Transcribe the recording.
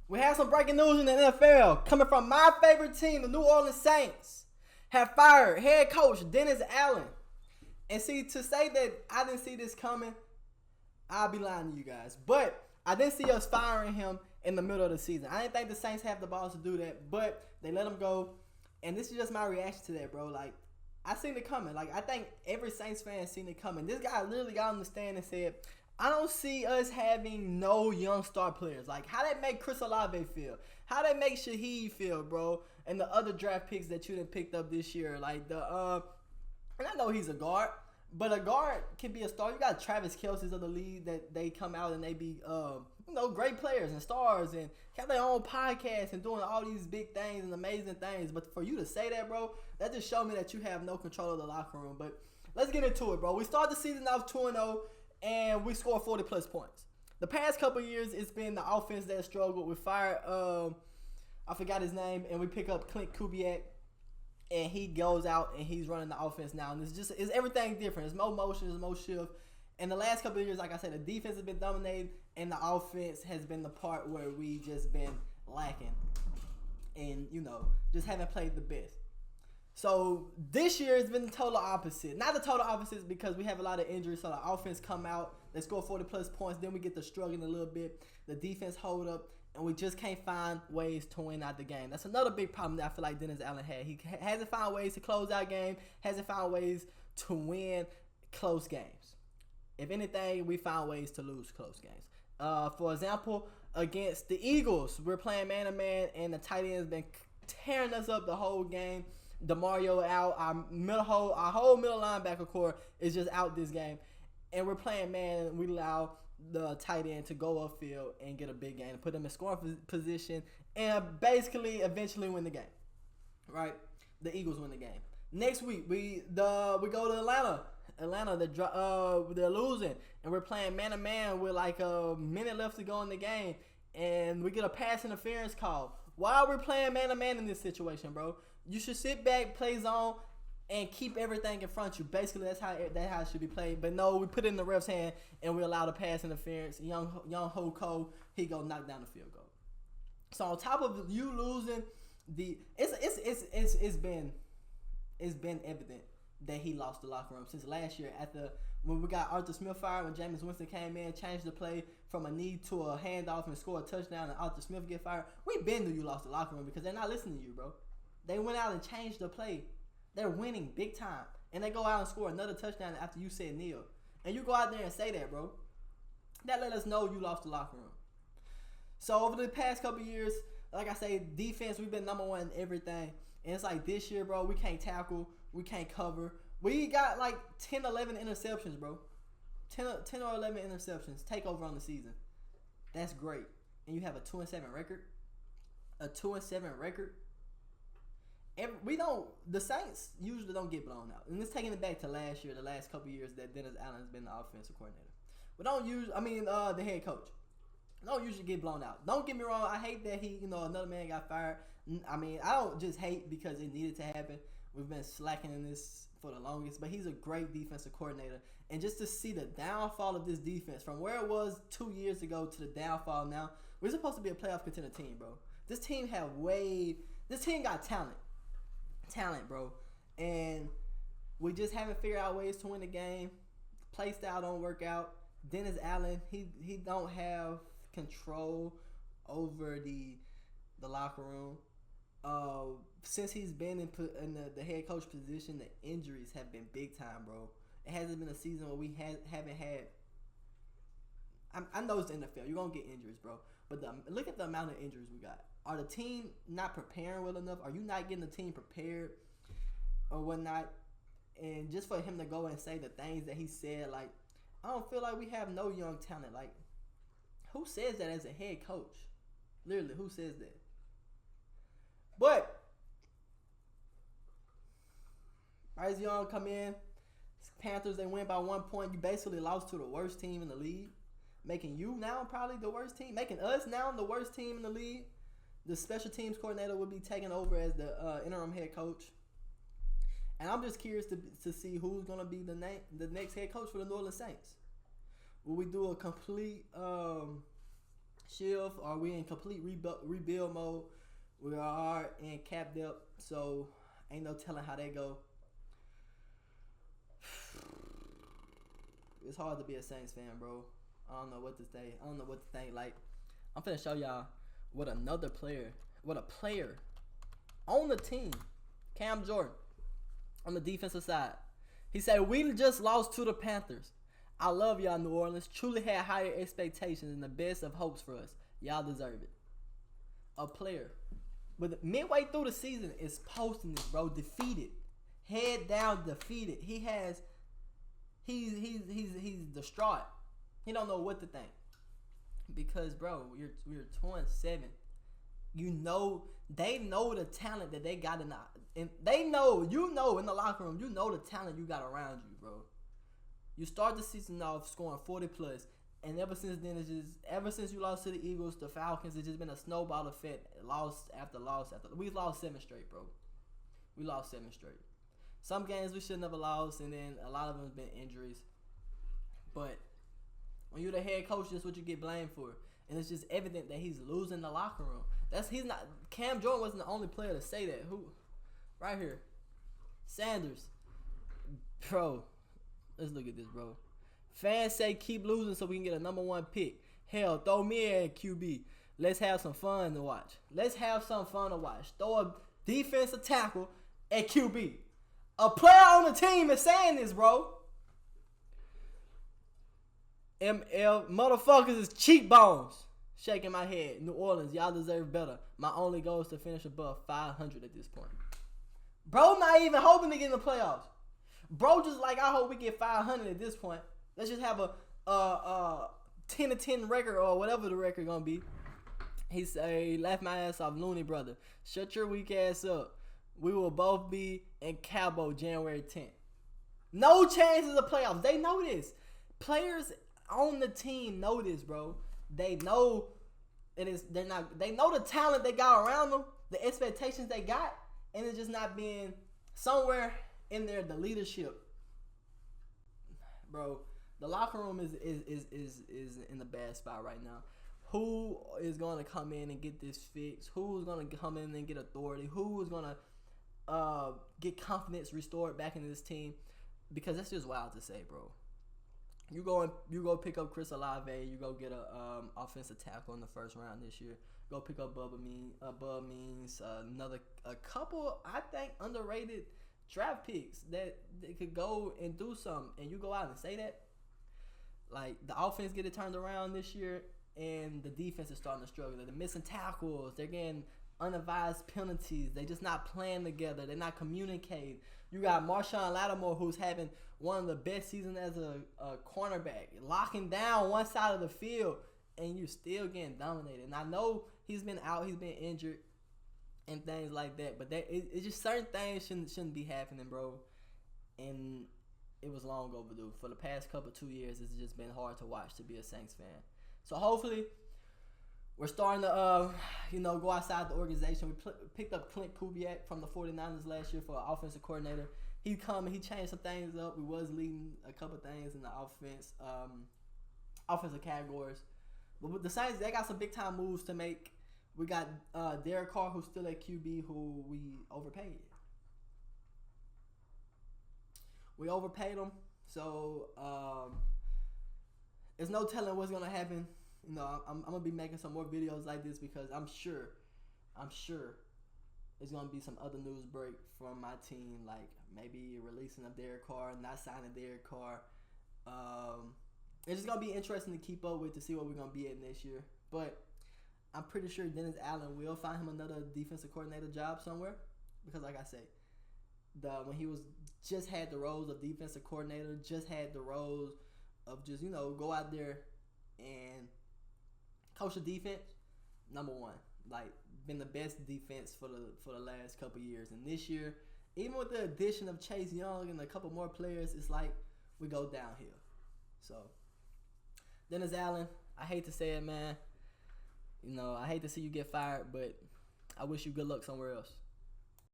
We have some breaking news in the NFL coming from my favorite team, the New Orleans Saints, have fired head coach Dennis Allen. And see, to say that I didn't see this coming, I'll be lying to you guys. But I didn't see us firing him in the middle of the season. I didn't think the Saints have the balls to do that, but they let him go. And this is just my reaction to that, bro. Like, I seen it coming. Like, I think every Saints fan seen it coming. This guy literally got on the stand and said, I don't see us having no young star players. Like, how that make Chris Olave feel? How that make Shaheed feel, bro? And the other draft picks that you done picked up this year. Like, and I know he's a guard, but a guard can be a star. You got Travis Kelce's of the league that they come out and they be, great players and stars and have their own podcast and doing all these big things and amazing things. But for you to say that, bro, that just showed me that you have no control of the locker room. But let's get into it, bro. We start the season off 2-0. And we scored 40-plus points. The past couple of years, it's been the offense that struggled. We fired, I forgot his name, and we pick up Clint Kubiak, and he goes out and he's running the offense now. And it's everything different. It's more motion, it's more shift. And the last couple of years, like I said, the defense has been dominated, and the offense has been the part where we just been lacking, and just haven't played the best. So this year has been the total opposite. Not the total opposite because we have a lot of injuries. So the offense come out, they score 40-plus points. Then we get to struggling a little bit. The defense hold up, and we just can't find ways to win out the game. That's another big problem that I feel like Dennis Allen had. He hasn't found ways to close out game, hasn't found ways to win close games. If anything, we found ways to lose close games. For example, against the Eagles, we're playing man-to-man, and the tight end's been tearing us up the whole game. DeMario out, our whole middle linebacker core is just out this game, and we're playing man. And we allow the tight end to go upfield and get a big game, put them in scoring position, and basically eventually win the game. Right? The Eagles win the game. Next week we go to Atlanta. They're losing, and we're playing man to man with like a minute left to go in the game, and we get a pass interference call. Why are we playing man to man in this situation, bro? You should sit back, play zone, and keep everything in front of you. Basically, that's how it should be played. But no, we put it in the ref's hand and we allow the pass interference. Young Hoko, he go knock down the field goal. So on top of you losing, it's been evident that he lost the locker room since last year when we got Arthur Smith fired, when Jameis Winston came in, changed the play from a knee to a handoff and scored a touchdown, and Arthur Smith get fired. We been knew you lost the locker room because they're not listening to you, bro. They went out and changed the play. They're winning big time. And they go out and score another touchdown after you said kneel. And you go out there and say that, bro. That let us know you lost the locker room. So over the past couple of years, like I say, defense, we've been number one in everything. And it's like this year, bro, we can't tackle. We can't cover. We got like 10, 11 interceptions, bro. 10 or 11 interceptions. Take over on the season. That's great. And you have a 2-7 record. A 2-7 record. The Saints usually don't get blown out. And it's taking it back to last year, the last couple years that Dennis Allen has been the offensive coordinator. But the head coach. Don't usually get blown out. Don't get me wrong, I hate that another man got fired. I mean, I don't just hate because it needed to happen. We've been slacking in this for the longest, but he's a great defensive coordinator. And just to see the downfall of this defense from where it was 2 years ago to the downfall now, we're supposed to be a playoff contender team, bro. This team got talent, bro, and we just haven't figured out ways to win the game. Play style don't work out. Dennis Allen, he don't have control over the locker room. Since he's been in the head coach position, the injuries have been big time, bro. It hasn't been a season where we haven't had. I know it's the NFL. You're gonna get injuries, bro. But look at the amount of injuries we got. Are the team not preparing well enough? Are you not getting the team prepared or whatnot? And just for him to go and say the things that he said, like, I don't feel like we have no young talent. Like, who says that as a head coach? Literally, who says that? But Bryce Young come in. Panthers, they win by 1 point. You basically lost to the worst team in the league, making you now probably the worst team, making us now the worst team in the league. The special teams coordinator will be taking over as the interim head coach. And I'm just curious to see who's going to be the next head coach for the New Orleans Saints. Will we do a complete shift? Are we in complete rebuild mode? We are in cap depth, so ain't no telling how they go. It's hard to be a Saints fan, bro. I don't know what to say. I don't know what to think. Like, I'm finna show y'all what a player on the team, Cam Jordan, on the defensive side. He said, "We just lost to the Panthers. I love y'all, New Orleans. Truly had higher expectations and the best of hopes for us. Y'all deserve it." A player, but midway through the season, is posting this, bro. Defeated, head down, defeated. He's distraught. He don't know what to think because, bro, we're 2-7. You know, they know the talent that they got and they know, in the locker room, you know the talent you got around you, bro. You start the season off scoring 40 plus, and ever since then, ever since you lost to the Eagles, the Falcons, it's just been a snowball effect. Loss after loss after. We lost 7 straight, bro. We lost 7 straight. Some games we should never lost, and then a lot of them have been injuries. But when you're the head coach, that's what you get blamed for. And it's just evident that he's losing the locker room. Cam Jordan wasn't the only player to say that. Who? Right here. Sanders. Bro. Let's look at this, bro. Fans say keep losing so we can get a number 1 pick. Hell, throw me at QB. Let's have some fun to watch. Throw a defensive tackle at QB. A player on the team is saying this, bro. ML motherfuckers is cheekbones. Shaking my head. New Orleans, y'all deserve better. My only goal is to finish above 500 at this point. Bro not even hoping to get in the playoffs. Bro just like, I hope we get 500 at this point. Let's just have a 10-10 record or whatever the record gonna be. He say, laugh my ass off, loony brother. Shut your weak ass up. We will both be in Cabo January 10th. No chances of playoffs. They know this. Players on the team know this, bro. They know they know the talent they got around them, the expectations they got, and it's just not being somewhere in there, the leadership. Bro, the locker room is in a bad spot right now. Who is going to come in and get this fixed? Who's going to come in and get authority? Who is going to get confidence restored back into this team? Because that's just wild to say, bro. You go pick up Chris Olave. You go get a offensive tackle in the first round this year. Go pick up Bub Means. A couple, I think, underrated draft picks that they could go and do something. And you go out and say that, like, the offense get it turned around this year, and the defense is starting to struggle. They're missing tackles. They're getting unadvised penalties. They just not playing together. They're not communicating. You got Marshawn Lattimore, who's having one of the best seasons as a cornerback, locking down one side of the field, and you're still getting dominated. And I know he's been out, he's been injured, and things like that. But it's just certain things shouldn't be happening, bro. And it was long overdue. For the past 2 years, it's just been hard to watch to be a Saints fan. So hopefully, we're starting to, go outside the organization. We picked up Clint Kubiak from the 49ers last year for an offensive coordinator. He changed some things up. We was leading a couple things in the offensive categories. But with the Saints, they got some big-time moves to make. We got Derek Carr, who's still at QB, who we overpaid. We overpaid him, so there's no telling what's going to happen. I'm gonna be making some more videos like this because I'm sure there's gonna be some other news break from my team, like maybe releasing of Derek Carr, not signing Derek Carr. It's just gonna be interesting to keep up with to see what we're gonna be at next year. But I'm pretty sure Dennis Allen will find him another defensive coordinator job somewhere because, like I say, when he was just had the roles of defensive coordinator, just had the roles of just go out there and coach the defense, number one. Like, been the best defense for the last couple years. And this year, even with the addition of Chase Young and a couple more players, it's like we go downhill. So, Dennis Allen, I hate to say it, man. I hate to see you get fired, but I wish you good luck somewhere else.